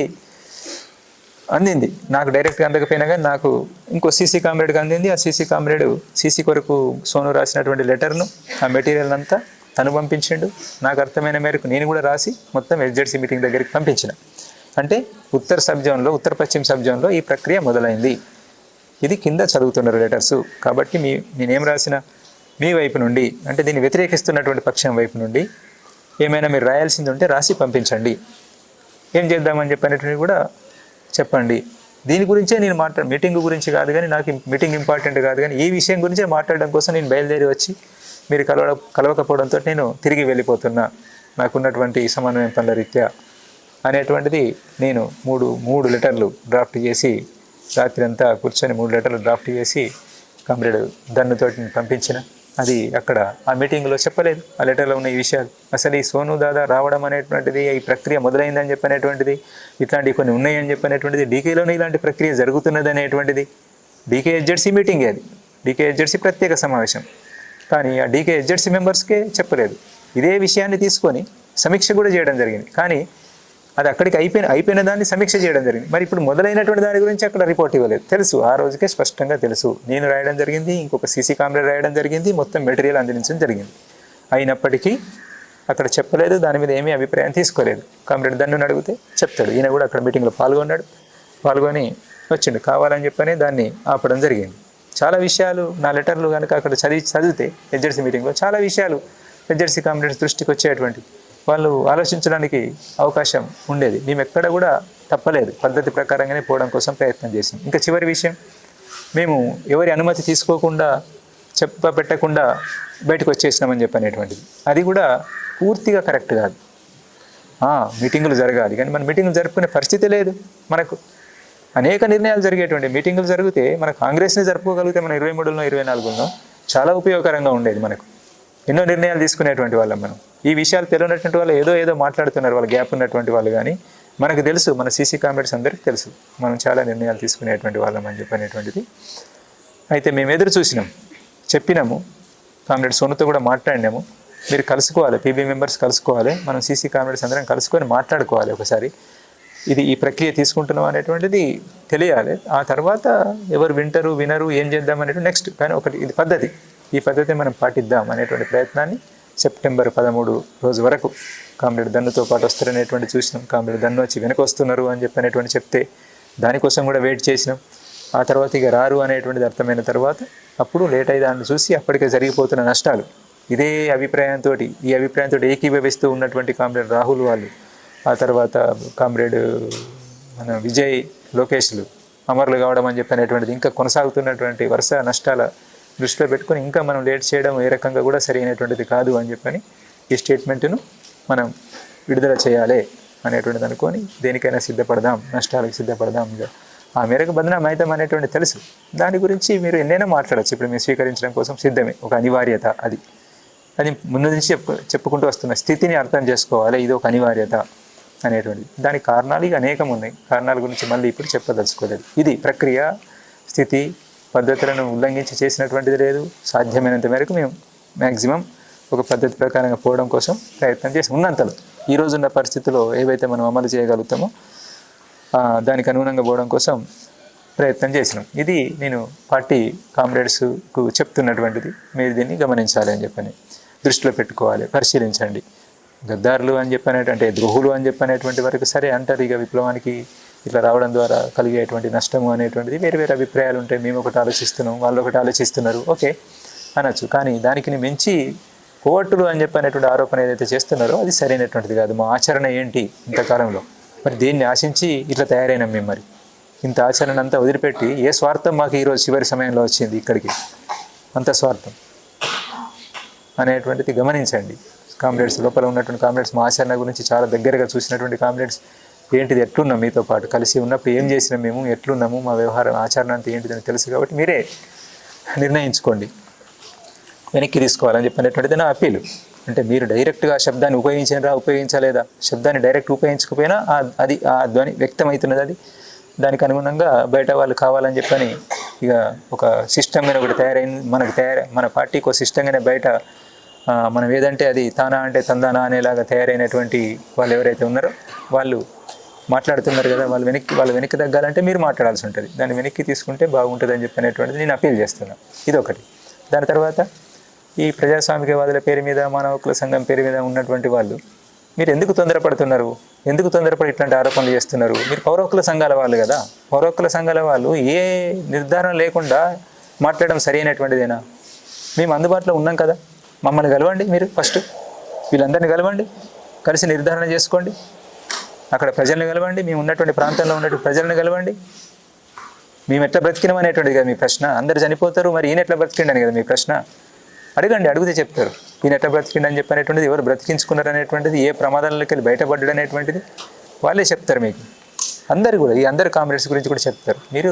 అందింది. నాకు డైరెక్ట్గా అందకపోయినా కానీ నాకు ఇంకో సీసీ కామ్రేడ్కి అందింది. ఆ సీసీ కామ్రేడ్ సీసీ కొరకు సోను రాసినటువంటి లెటర్ను, ఆ మెటీరియల్ అంతా తను పంపించిండు. నాకు అర్థమైన మేరకు నేను కూడా రాసి మొత్తం హెచ్జెడ్సీ మీటింగ్ దగ్గరికి పంపించిన. అంటే ఉత్తర పశ్చిమ సబ్ జోన్లో ఈ ప్రక్రియ మొదలైంది. ఇది కింద చదువుతున్నారు లెటర్స్. కాబట్టి నేనేం రాసిన, మీ వైపు నుండి అంటే దీన్ని వ్యతిరేకిస్తున్నటువంటి పక్షం వైపు నుండి ఏమైనా మీరు రాయాల్సింది ఉంటే రాసి పంపించండి, ఏం చేద్దామని చెప్పనేటువంటి కూడా చెప్పండి. దీని గురించే నేను మీటింగ్ గురించి కాదు కానీ నాకు మీటింగ్ ఇంపార్టెంట్ కాదు కానీ ఈ విషయం గురించే మాట్లాడడం కోసం నేను బయలుదేరి వచ్చి మీరు కలవకపోవడంతో నేను తిరిగి వెళ్ళిపోతున్నా నాకున్నటువంటి సమన్వయం పనుల రీత్యా అనేటువంటిది నేను మూడు లెటర్లు డ్రాఫ్ట్ చేసి రాత్రి అంతా కూర్చొని 3 లెటర్లు డ్రాఫ్ట్ చేసి కామ్రేడ్ దన్నుతోటి పంపించిన. అది అక్కడ ఆ మీటింగ్లో చెప్పలేదు ఆ లెటర్లో ఉన్న ఈ విషయాలు. అసలు ఈ సోను దాదా రావడం అనేటువంటిది ఈ ప్రక్రియ మొదలైందని చెప్పనేటువంటిది, ఇట్లాంటివి కొన్ని ఉన్నాయని చెప్పనేటువంటిది, డీకేలోనే ఇలాంటి ప్రక్రియ జరుగుతున్నది అనేటువంటిది డీకేహెచ్జెడ్సీ మీటింగే, అది డీకేహెచ్జెడ్సీ ప్రత్యేక సమావేశం. కానీ ఆ డీకేహెచ్జెడ్సీ మెంబర్స్కే చెప్పలేదు. ఇదే విషయాన్ని తీసుకొని సమీక్ష కూడా చేయడం జరిగింది. కానీ అది అక్కడికి అయిపోయిన దాన్ని సమీక్ష చేయడం జరిగింది. మరి ఇప్పుడు మొదలైనటువంటి దాని గురించి అక్కడ రిపోర్ట్ ఇవ్వలేదు. తెలుసు, ఆ రోజుకే స్పష్టంగా తెలుసు. నేను రాయడం జరిగింది, ఇంకొక సీసీ కామ్రేడ్ రాయడం జరిగింది, మొత్తం మెటీరియల్ అందించడం జరిగింది. అయినప్పటికీ అక్కడ చెప్పలేదు, దాని మీద ఏమీ అభిప్రాయం తీసుకోలేదు. కామ్రేడ్ దన్నుని అడిగితే చెప్తాడు. ఈయన కూడా అక్కడ మీటింగ్లో పాల్గొని వచ్చిండు. కావాలని చెప్పని దాన్ని ఆపడం జరిగింది. చాలా విషయాలు నా లెటర్లు కనుక అక్కడ చదివితే హెచ్జెడ్సీ మీటింగ్లో చాలా విషయాలు హెచ్జెడ్సీ కామ్రేడ్స్ దృష్టికి వచ్చేటువంటి వాళ్ళు ఆలోచించడానికి అవకాశం ఉండేది. మేము ఎక్కడ కూడా తప్పలేదు, పద్ధతి ప్రకారంగానే పోవడం కోసం ప్రయత్నం చేసాం. ఇంకా చివరి విషయం, మేము ఎవరి అనుమతి తీసుకోకుండా పెట్టకుండా బయటకు వచ్చేసినామని చెప్పనేటువంటిది అది కూడా పూర్తిగా కరెక్ట్ కాదు. మీటింగులు జరగాలి కానీ మన మీటింగులు జరుపుకునే పరిస్థితి లేదు. మనకు అనేక నిర్ణయాలు జరిగేటువంటి మీటింగులు జరిగితే మన కాంగ్రెస్ని జరుపుకోగలిగితే మన 23లో 24లో చాలా ఉపయోగకరంగా ఉండేది. మనకు ఎన్నో నిర్ణయాలు తీసుకునేటువంటి వాళ్ళం మనం. ఈ విషయాలు తెలియనటువంటి వాళ్ళు ఏదో మాట్లాడుతున్నారు, వాళ్ళ గ్యాప్ ఉన్నటువంటి వాళ్ళు. కానీ మనకు తెలుసు, మన సీసీ కామ్రేడ్స్ అందరికీ తెలుసు మనం చాలా నిర్ణయాలు తీసుకునేటువంటి వాళ్ళం అని చెప్పనేటువంటిది. అయితే మేము ఎదురు చూసినాం, చెప్పినాము, కామ్రేడ్ సోనుతో కూడా మాట్లాడినాము. మీరు కలుసుకోవాలి, పీబీ మెంబర్స్ కలుసుకోవాలి, మనం సీసీ కామ్రేడ్స్ అందరం కలుసుకొని మాట్లాడుకోవాలి ఒకసారి. ఈ ప్రక్రియ తీసుకుంటున్నాం అనేటువంటిది తెలియాలి. ఆ తర్వాత ఎవరు వింటారు వినరు ఏం చేద్దాం అనేటువంటి నెక్స్ట్. కానీ ఒకటి ఇది పద్ధతి, ఈ పద్ధతి మనం పాటిద్దాం అనేటువంటి ప్రయత్నాన్ని సెప్టెంబర్ 13 రోజు వరకు కామ్రేడ్ దన్నుతో పాటు వస్తారనేటువంటి చూసినాం. కామ్రేడ్ దన్ను వచ్చి వెనక వస్తున్నారు అని చెప్పనేటువంటి చెప్తే దానికోసం కూడా వెయిట్ చేసినాం. ఆ తర్వాత ఇక రారు అనేటువంటిది అర్థమైన తర్వాత అప్పుడు లేట్ అయ్యి దాన్ని చూసి అప్పటికే జరిగిపోతున్న నష్టాలు ఈ అభిప్రాయంతో ఏకీభవిస్తూ ఉన్నటువంటి కామ్రేడ్ రాహుల్ వాళ్ళు, ఆ తర్వాత కామ్రేడ్ మన విజయ్ లోకేష్లు అమరులు కావడం అని చెప్పనేటువంటిది, ఇంకా కొనసాగుతున్నటువంటి వరుస నష్టాల దృష్టిలో పెట్టుకొని ఇంకా మనం లేట్ చేయడం ఏ రకంగా కూడా సరైనటువంటిది కాదు అని చెప్పని ఈ స్టేట్మెంట్ను మనం విడుదల చేయాలి అనేటువంటిది అనుకొని దేనికైనా సిద్ధపడదాం, నష్టాలకు సిద్ధపడదాం. ఆ మేరకు బదనాం అవుతాం అనేటువంటి తెలుసు. దాని గురించి మీరు ఎన్నైనా మాట్లాడచ్చు. ఇప్పుడు మేము స్వీకరించడం కోసం సిద్ధమే, ఒక అనివార్యత. అది ముందు నుంచి చెప్పుకుంటూ వస్తున్న స్థితిని అర్థం చేసుకోవాలి. ఇది ఒక అనివార్యత అనేటువంటిది. దానికి కారణాలు ఇక అనేకం ఉన్నాయి. కారణాల గురించి మళ్ళీ ఇప్పుడు చెప్పదలుచుకోలేదు. ఇది ప్రక్రియ, స్థితి, పద్ధతులను ఉల్లంఘించి చేసినటువంటిది లేదు. సాధ్యమైనంత మేరకు మేము మ్యాక్సిమం ఒక పద్ధతి ప్రకారంగా పోవడం కోసం ప్రయత్నం చేసి ఉన్నంతలో ఈ రోజున్న పరిస్థితుల్లో ఏవైతే మనం అమలు చేయగలుగుతామో దానికి అనుగుణంగా పోవడం కోసం ప్రయత్నం చేసినాం. ఇది నేను పార్టీ కామ్రేడ్స్కు చెప్తున్నటువంటిది. మీరు దీన్ని గమనించాలి అని చెప్పని దృష్టిలో పెట్టుకోవాలి, పరిశీలించండి. గద్దారులు అని చెప్పనేటువంటి ద్రోహులు అని చెప్పనేటువంటి వరకు సరే అంటారు. ఇక విప్లవానికి ఇట్లా రావడం ద్వారా కలిగేటువంటి నష్టము అనేటువంటిది వేరు అభిప్రాయాలు ఉంటాయి. మేము ఒకటి ఆలోచిస్తున్నాం, వాళ్ళు ఒకటి ఆలోచిస్తున్నారు, ఓకే అనొచ్చు. కానీ దానికి మించి కోవట్టులు అని చెప్పనేటువంటి ఆరోపణ ఏదైతే చేస్తున్నారో అది సరైనటువంటిది కాదు. మా ఆచరణ ఏంటి ఇంతకాలంలో, మరి దేన్ని ఆశించి ఇట్లా తయారైనాం మేము? మరి ఇంత ఆచరణ అంతా వదిలిపెట్టి ఏ స్వార్థం మాకు ఈరోజు చివరి సమయంలో వచ్చింది ఇక్కడికి? అంత స్వార్థం అనేటువంటిది గమనించండి. కామ్రేడ్స్ లోపల ఉన్నటువంటి కామ్రేడ్స్ మా ఆచరణ గురించి చాలా దగ్గరగా చూసినటువంటి కామ్రేడ్స్ ఏంటిది, ఎట్లున్నాం, మీతో పాటు కలిసి ఉన్నప్పుడు ఏం చేసినాం, మేము ఎట్లున్నాము, మా వ్యవహారం ఆచరణ అంతా ఏంటిదని తెలుసు. కాబట్టి మీరే నిర్ణయించుకోండి, వెనక్కి తీసుకోవాలని చెప్పినటువంటిది నా అప్పీలు. అంటే మీరు డైరెక్ట్గా శబ్దాన్ని ఉపయోగించలేదా, శబ్దాన్ని డైరెక్ట్ ఉపయోగించకపోయినా అది ఆ ధ్వని వ్యక్తమవుతున్నది. దానికి అనుగుణంగా బయట వాళ్ళు కావాలని చెప్పని ఇక ఒక సిస్టమ్ మీద ఒకటి తయారైంది. మన పార్టీకి ఒక సిస్టంగానే బయట మనం ఏదంటే అది తానా అంటే తందానా అనేలాగా తయారైనటువంటి వాళ్ళు ఎవరైతే ఉన్నారో వాళ్ళు మాట్లాడుతున్నారు కదా, వాళ్ళు వెనక్కి తగ్గాలంటే మీరు మాట్లాడాల్సి ఉంటుంది. దాన్ని వెనక్కి తీసుకుంటే బాగుంటుంది అని చెప్పినటువంటిది నేను అప్పీల్ చేస్తున్నాను. ఇదొకటి. దాని తర్వాత ఈ ప్రజాస్వామికవాదుల పేరు మీద, మానవ హక్కుల సంఘం పేరు మీద ఉన్నటువంటి వాళ్ళు మీరు ఎందుకు తొందరపడుతున్నారు, ఎందుకు తొందరపడి ఇట్లాంటి ఆరోపణలు చేస్తున్నారు? మీరు పౌర హక్కుల సంఘాల వాళ్ళు కదా, పౌర హక్కుల సంఘాల వాళ్ళు ఏ నిర్ధారణ లేకుండా మాట్లాడడం సరైనటువంటిదేనా? మేము అందుబాటులో ఉన్నాం కదా, మమ్మల్ని కలవండి, మీరు ఫస్ట్ వీళ్ళందరినీ కలవండి, కలిసి నిర్ధారణ చేసుకోండి, అక్కడ ప్రజల్ని కలవండి, మేము ఉన్నటువంటి ప్రాంతంలో ఉన్నటువంటి ప్రజలను కలవండి, మేము ఎట్లా బ్రతికినాం అనేటువంటిది కదా మీ ప్రశ్న. అందరు చనిపోతారు, మరి ఈయన ఎట్లా బ్రతికిండని కదా మీ ప్రశ్న. అడగండి, అడిగితే చెప్తారు ఈయన ఎట్లా బ్రతికిండని చెప్పనేటువంటిది, ఎవరు బ్రతికించుకున్నారు అనేటువంటిది, ఏ ప్రమాదాలకి వెళ్ళి బయటపడ్డాడు అనేటువంటిది వాళ్ళే చెప్తారు మీకు. అందరు కూడా, ఈ అందరు కామ్రేడ్స్ గురించి కూడా చెప్తారు. మీరు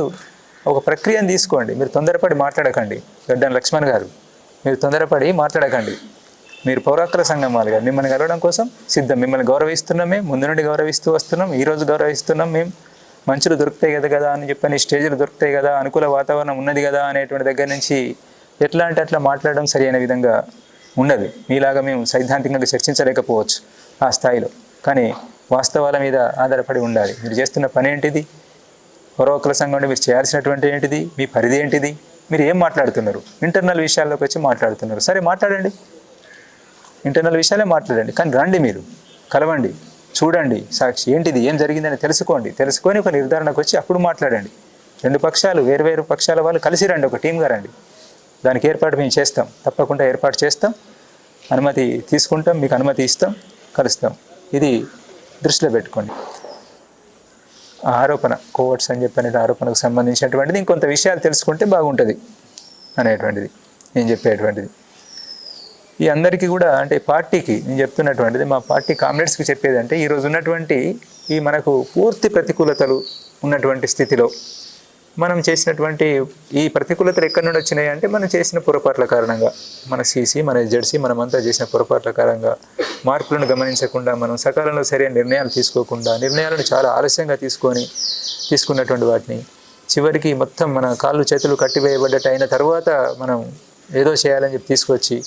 ఒక ప్రక్రియను తీసుకోండి, మీరు తొందరపడి మాట్లాడకండి. గడ్డం లక్ష్మణ్ గారు, మీరు తొందరపడి మాట్లాడకండి. మీరు పౌరాకుల సంఘం వాళ్ళు గారు, మిమ్మల్ని కలవడం కోసం సిద్ధం. మిమ్మల్ని గౌరవిస్తున్నాం, మేము ముందు నుండి గౌరవిస్తూ వస్తున్నాం, ఈరోజు గౌరవిస్తున్నాం. మేము మంచులు దొరుకుతాయి కదా అని చెప్పని, స్టేజ్లు దొరుకుతాయి కదా, అనుకూల వాతావరణం ఉన్నది కదా అనేటువంటి దగ్గర నుంచి ఎట్లా అంటే అట్లా మాట్లాడడం సరైన విధంగా ఉండదు. మీలాగా మేము సైద్ధాంతికంగా చర్చించలేకపోవచ్చు ఆ స్థాయిలో, కానీ వాస్తవాల మీద ఆధారపడి ఉండాలి. మీరు చేస్తున్న పని ఏంటిది, పౌరాకుల సంఘం అంటే మీరు చేయాల్సినటువంటి ఏంటిది, మీ పరిధి ఏంటిది, మీరు ఏం మాట్లాడుతున్నారు, ఇంటర్నల్ విషయాల్లోకి వచ్చి మాట్లాడుతున్నారు. సరే మాట్లాడండి, ఇంటర్నల్ విషయాలే మాట్లాడండి, కానీ రండి, మీరు కలవండి, చూడండి, సాక్షి ఏంటిది, ఏం జరిగిందని తెలుసుకోండి. తెలుసుకొని ఒక నిర్ధారణకు వచ్చి అప్పుడు మాట్లాడండి. రెండు పక్షాలు, వేరు పక్షాల వాళ్ళు కలిసి రండి, ఒక టీమ్గా రండి. దానికి ఏర్పాటు మేము చేస్తాం, తప్పకుండా ఏర్పాటు చేస్తాం, అనుమతి తీసుకుంటాం, మీకు అనుమతి ఇస్తాం, కలుస్తాం. ఇది దృష్టిలో పెట్టుకోండి. ఆ ఆరోపణ కోవర్ట్స్ అని చెప్పిన ఆరోపణకు సంబంధించినటువంటిది ఇంకొంత విషయాలు తెలుసుకుంటే బాగుంటుంది అనేటువంటిది నేను చెప్పేటువంటిది. ఈ అందరికీ కూడా అంటే పార్టీకి నేను చెప్తున్నటువంటిది, మా పార్టీ కామ్రేడ్స్కి చెప్పేది అంటే, ఈరోజు ఉన్నటువంటి ఈ మనకు పూర్తి ప్రతికూలతలు ఉన్నటువంటి స్థితిలో మనం చేసినటువంటి ఈ ప్రతికూలతలు ఎక్కడి నుండి వచ్చినాయి అంటే, మనం చేసిన పొరపాట్ల కారణంగా, మన సీసీ, మన జెడ్సీ, మనమంతా చేసిన పొరపాట్ల కారణంగా, మార్పులను గమనించకుండా, మనం సకాలంలో సరైన నిర్ణయాలు తీసుకోకుండా, నిర్ణయాలను చాలా ఆలస్యంగా తీసుకున్నటువంటి వాటిని చివరికి మొత్తం మన కాళ్ళు చేతులు కట్టివేయబడ్డట్టు అయిన తర్వాత మనం ఏదో చేయాలని చెప్పి తీసుకొచ్చి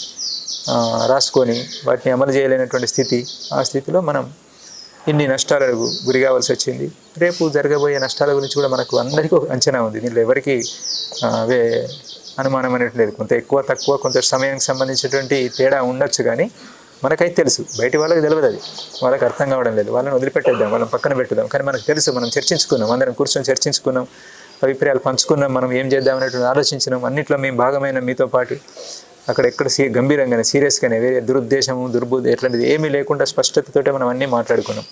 రాసుకొని వాటిని అమలు చేయలేనటువంటి స్థితి, ఆ స్థితిలో మనం ఇన్ని నష్టాలకు గురి కావాల్సి వచ్చింది. రేపు జరగబోయే నష్టాల గురించి కూడా మనకు అందరికీ ఒక అంచనా ఉంది. దీనిలో ఎవరికి అనుమానం అనేది లేదు. కొంత ఎక్కువ తక్కువ, కొంత సమయానికి సంబంధించినటువంటి తేడా ఉండొచ్చు, కానీ మనకైతే తెలుసు. బయటి వాళ్ళకి తెలియదు, అది వాళ్ళకి అర్థం కావడం లేదు. వాళ్ళని వదిలిపెట్టేద్దాం, వాళ్ళని పక్కన పెట్టుదాం. కానీ మనకు తెలుసు, మనం చర్చించుకున్నాం, అందరం కూర్చొని చర్చించుకున్నాం, అభిప్రాయాలు పంచుకున్నాం, మనం ఏం చేద్దాం అనేటువంటి ఆలోచించినాం. అన్నింటిలో మేము భాగమైన మీతో పాటు అక్కడెక్కడ గంభీరంగానే, సీరియస్గానే, వేరే దురుద్దేశము, దుర్బుద్ధి ఎట్లాంటిది ఏమీ లేకుండా స్పష్టతతోటే మనం అన్నీ మాట్లాడుకున్నాం.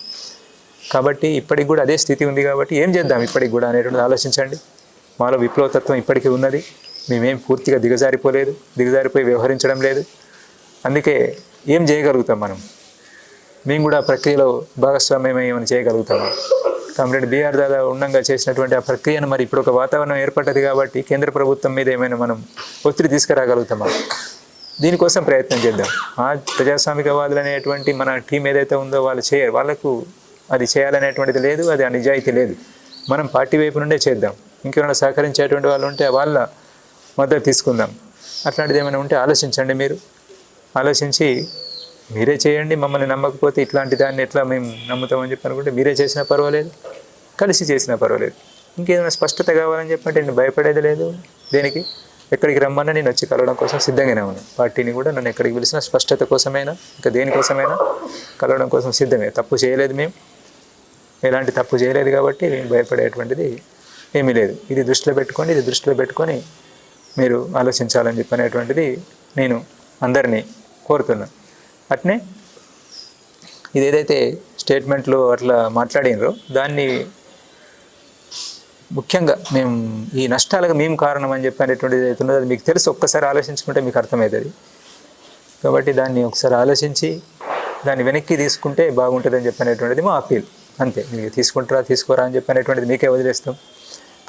కాబట్టి ఇప్పటికి కూడా అదే స్థితి ఉంది. కాబట్టి ఏం చేద్దాం ఇప్పటికి కూడా అనేటువంటిది ఆలోచించండి. మాలో విప్లవతత్వం ఇప్పటికీ ఉన్నది. మేమేం పూర్తిగా దిగజారిపోయి వ్యవహరించడం లేదు. అందుకే ఏం చేయగలుగుతాం మేము కూడా ప్రక్రియలో భాగస్వామ్యం ఏమైనా చేయగలుగుతాము. కామ్రేడ్ బిఆర్ దాదా ఉండంగా చేసినటువంటి ఆ ప్రక్రియను మరి ఇప్పుడు ఒక వాతావరణం ఏర్పడ్డది కాబట్టి కేంద్ర ప్రభుత్వం మీద ఏమైనా మనం ఒత్తిడి తీసుకురాగలుగుతామా? దీనికోసం ప్రయత్నం చేద్దాం. ఆ ప్రజాస్వామికవాదులు అనేటువంటి మన టీం ఏదైతే ఉందో వాళ్ళు వాళ్ళకు అది చేయాలనేటువంటిది లేదు, అది ఆ నిజాయితీ లేదు. మనం పార్టీ వైపు నుండే చేద్దాం. ఇంకెవరైనా సహకరించేటువంటి వాళ్ళు ఉంటే వాళ్ళ మద్దతు తీసుకుందాం. అట్లాంటిది ఏమైనా ఉంటే ఆలోచించండి. మీరు ఆలోచించి మీరే చేయండి. మమ్మల్ని నమ్మకపోతే ఇట్లాంటి దాన్ని ఎట్లా మేము నమ్ముతామని చెప్పి అనుకుంటే మీరే చేసినా పర్వాలేదు, కలిసి చేసినా పర్వాలేదు. ఇంకేదైనా స్పష్టత కావాలని చెప్పంటే నేను భయపడేది లేదు. దేనికి ఎక్కడికి రమ్మన్నా నేను వచ్చి కలవడం కోసం సిద్ధంగానే ఉన్నాను. పార్టీని కూడా నన్ను ఎక్కడికి పిలిచిన స్పష్టత కోసమైనా ఇంకా దేనికోసమైనా కలవడం కోసం సిద్ధమే. తప్పు చేయలేదు, మేము ఎలాంటి తప్పు చేయలేదు కాబట్టి నేను భయపడేటువంటిది ఏమీ లేదు. ఇది దృష్టిలో పెట్టుకొని మీరు ఆలోచించాలని చెప్పనేటువంటిది నేను అందరినీ కోరుతున్నాను. అట్నే ఇది ఏదైతే స్టేట్మెంట్లో అట్లా మాట్లాడినరో దాన్ని ముఖ్యంగా మేము ఈ నష్టాలకు మేము కారణం అని చెప్పి అనేటువంటిది ఏదైతే ఉన్నదో అది మీకు తెలుసు. ఒక్కసారి ఆలోచించుకుంటే మీకు అర్థమవుతుంది. కాబట్టి దాన్ని ఒకసారి ఆలోచించి దాన్ని వెనక్కి తీసుకుంటే బాగుంటుందని చెప్పనేటువంటిది మా అప్పీల్. అంతే. మీరు తీసుకుంటారా తీసుకోరా అని చెప్పనేటువంటిది మీకే వదిలేస్తాం.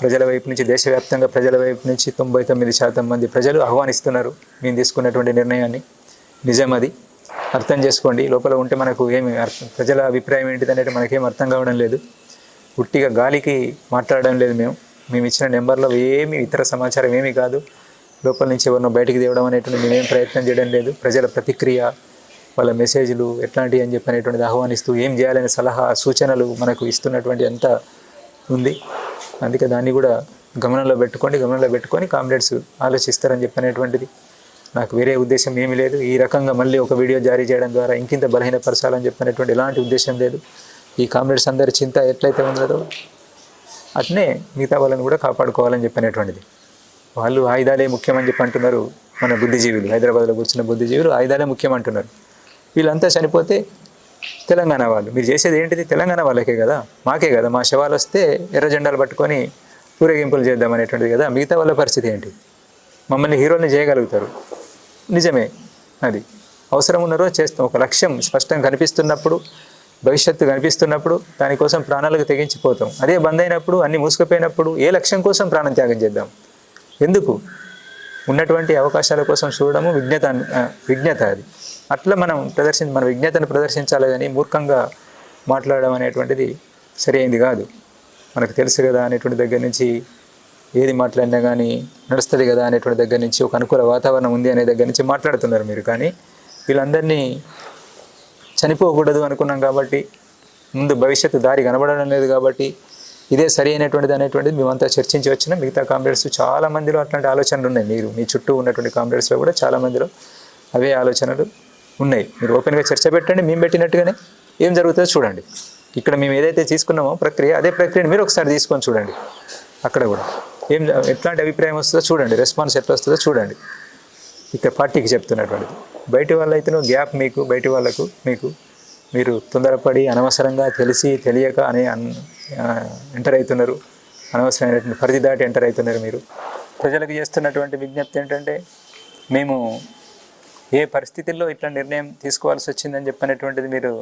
ప్రజల వైపు నుంచి, దేశవ్యాప్తంగా ప్రజల వైపు నుంచి 99% మంది ప్రజలు ఆహ్వానిస్తున్నారు మేము తీసుకున్నటువంటి నిర్ణయాన్ని. నిజం, అది అర్థం చేసుకోండి. లోపల ఉంటే మనకు ఏమి ప్రజల అభిప్రాయం ఏంటిది అనేది మనకేం అర్థం కావడం లేదు. ఉట్టిగా గాలికి మాట్లాడడం లేదు. మేము ఇచ్చిన నెంబర్లో ఏమి ఇతర సమాచారం ఏమీ కాదు. లోపల నుంచి ఎవరినో బయటికి తేవడం అనేటువంటి మేమేం ప్రయత్నం చేయడం లేదు. ప్రజల ప్రతిక్రియ, వాళ్ళ మెసేజ్లు ఎట్లాంటివి అని చెప్పి అనేటువంటిది ఆహ్వానిస్తూ ఏం చేయాలనే సలహా సూచనలు మనకు ఇస్తున్నటువంటి అంతా ఉంది. అందుకే దాన్ని కూడా గమనంలో పెట్టుకొని కామ్రేడ్స్ ఆలోచిస్తారని చెప్పనేటువంటిది నాకు వేరే ఉద్దేశం ఏమీ లేదు. ఈ రకంగా మళ్ళీ ఒక వీడియో జారీ చేయడం ద్వారా ఇంకింత బలహీనపరచాలని చెప్పినటువంటి ఎలాంటి ఉద్దేశం లేదు. ఈ కామ్రేడ్స్ అందరి చింత ఎట్లయితే ఉన్నదో అట్నే మిగతా వాళ్ళని కూడా కాపాడుకోవాలని చెప్పినటువంటిది. వాళ్ళు ఆయుధాలే ముఖ్యమని చెప్పి అంటున్నారు. మన బుద్ధిజీవులు, హైదరాబాద్లో కూర్చున్న బుద్ధిజీవులు ఆయుధాలే ముఖ్యమంటున్నారు. వీళ్ళంతా చనిపోతే తెలంగాణ వాళ్ళు, మీరు చేసేది ఏంటిది? తెలంగాణ వాళ్ళకే కదా, మాకే కదా. మా శవాలు వస్తే ఎర్ర జెండాలు పట్టుకొని ఊరేగింపులు చేద్దాం అనేటువంటిది కదా. మిగతా వాళ్ళ పరిస్థితి ఏంటి? మమ్మల్ని హీరోల్ని చేయగలుగుతారు, నిజమే. అది అవసరం ఉన్న రోజు చేస్తాం. ఒక లక్ష్యం స్పష్టంగా కనిపిస్తున్నప్పుడు, భవిష్యత్తు కనిపిస్తున్నప్పుడు దానికోసం ప్రాణాలకు తెగించిపోతాం. అదే బంద్ అయినప్పుడు, అన్ని మూసుకుపోయినప్పుడు ఏ లక్ష్యం కోసం ప్రాణం త్యాగం చేద్దాం? ఎందుకు? ఉన్నటువంటి అవకాశాల కోసం చూడడము విజ్ఞత అది. అట్లా మనం మన విజ్ఞతను ప్రదర్శించాలి కానీ మూర్ఖంగా మాట్లాడడం అనేటువంటిది సరి అయింది కాదు. మనకు తెలుసు కదా అనేటువంటి దగ్గర నుంచి, ఏది మాట్లాడినా కానీ నడుస్తుంది కదా అనేటువంటి దగ్గర నుంచి, ఒక అనుకూల వాతావరణం ఉంది అనే దగ్గర నుంచి మాట్లాడుతున్నారు మీరు. కానీ వీళ్ళందరినీ చనిపోకూడదు అనుకున్నాం కాబట్టి, ముందు భవిష్యత్తు దారి కనబడడం లేదు కాబట్టి, ఇదే సరి అయినటువంటిది అనేటువంటిది మేమంతా చర్చించి వచ్చిన మిగతా కామ్రేడ్స్ చాలా మందిలో అట్లాంటి ఆలోచనలు ఉన్నాయి. మీరు మీ చుట్టూ ఉన్నటువంటి కామ్రేడ్స్లో కూడా చాలా మందిలో అవే ఆలోచనలు ఉన్నాయి. మీరు ఓపెన్గా చర్చ పెట్టండి, మేము పెట్టినట్టుగానే ఏం జరుగుతుందో చూడండి. ఇక్కడ మేము ఏదైతే తీసుకున్నామో ప్రక్రియ, అదే ప్రక్రియను మీరు ఒకసారి తీసుకొని చూడండి. అక్కడ కూడా ఎట్లాంటి అభిప్రాయం వస్తుందో చూడండి, రెస్పాన్స్ ఎట్లా వస్తుందో చూడండి. ఇక్కడ పార్టీకి చెప్తున్నటువంటిది. బయటి వాళ్ళైతేనో గ్యాప్ మీకు, బయటి వాళ్ళకు మీకు, మీరు తొందరపడి అనవసరంగా తెలిసి తెలియక ఎంటర్ అవుతున్నారు. అనవసరమైనటువంటి పరిధి దాటి ఎంటర్ అవుతున్నారు. మీరు ప్రజలకు చేస్తున్నటువంటి విజ్ఞప్తి ఏంటంటే, మేము ఏ పరిస్థితుల్లో ఇట్లా నిర్ణయం తీసుకోవాల్సి వచ్చిందని చెప్పినటువంటిది మీరు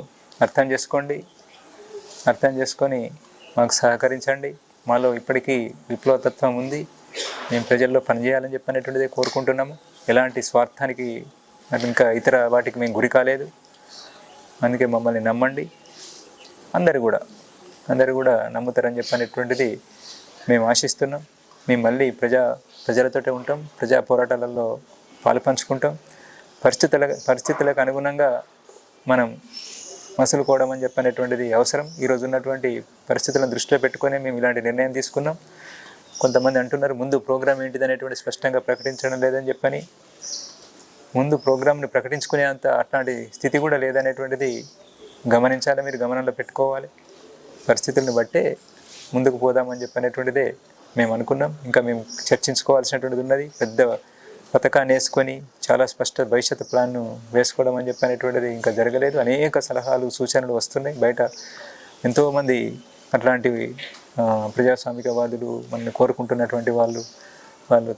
అర్థం చేసుకోండి. అర్థం చేసుకొని మాకు సహకరించండి. మాలో ఇప్పటికీ విప్లవతత్వం ఉంది, మేము ప్రజల్లో పనిచేయాలని చెప్పినటువంటిదే కోరుకుంటున్నాము. ఎలాంటి స్వార్థానికి ఇంకా ఇతర వాటికి మేము గురి కాలేదు. అందుకే మమ్మల్ని నమ్మండి. అందరూ కూడా నమ్ముతారని చెప్పినటువంటిది మేము ఆశిస్తున్నాం. మేము మళ్ళీ ప్రజలతోటే ఉంటాం, ప్రజా పోరాటాలలో పాలు పంచుకుంటాం. పరిస్థితులకు అనుగుణంగా మనం మసులుకోవడం అని చెప్పినటువంటిది అవసరం. ఈరోజు ఉన్నటువంటి పరిస్థితులను దృష్టిలో పెట్టుకొని మేము ఇలాంటి నిర్ణయం తీసుకున్నాం. కొంతమంది అంటున్నారు ముందు ప్రోగ్రామ్ ఏంటిది అనేటువంటి స్పష్టంగా ప్రకటించడం లేదని చెప్పని. ముందు ప్రోగ్రామ్ని ప్రకటించుకునే అట్లాంటి స్థితి కూడా లేదనేటువంటిది గమనించాలి, మీరు గమనంలో పెట్టుకోవాలి. పరిస్థితులను బట్టే ముందుకు పోదామని చెప్పినటువంటిదే మేము అనుకున్నాం. ఇంకా మేము చర్చించుకోవాల్సినటువంటిది ఉన్నది. పెద్ద పథకాన్ని వేసుకొని చాలా స్పష్ట భవిష్యత్తు ప్లాన్ను వేసుకోవడం అని చెప్పినటువంటిది ఇంకా జరగలేదు. అనేక సలహాలు సూచనలు వస్తున్నాయి. బయట ఎంతోమంది అట్లాంటివి ప్రజాస్వామికవాదులు మనల్ని కోరుకుంటున్నటువంటి వాళ్ళు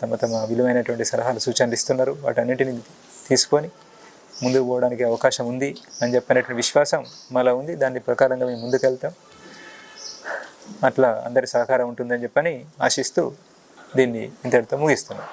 తమ విలువైనటువంటి సలహాలు సూచనలు ఇస్తున్నారు. వాటన్నిటిని తీసుకొని ముందుకు పోవడానికి అవకాశం ఉంది అని చెప్పినటువంటి విశ్వాసం మాలో ఉంది. దాని ప్రకారంగా మేము ముందుకెళ్తాం. అట్లా అందరి సహకారం ఉంటుందని చెప్పని ఆశిస్తూ దీన్ని ఇంతటితో ముగిస్తున్నాం.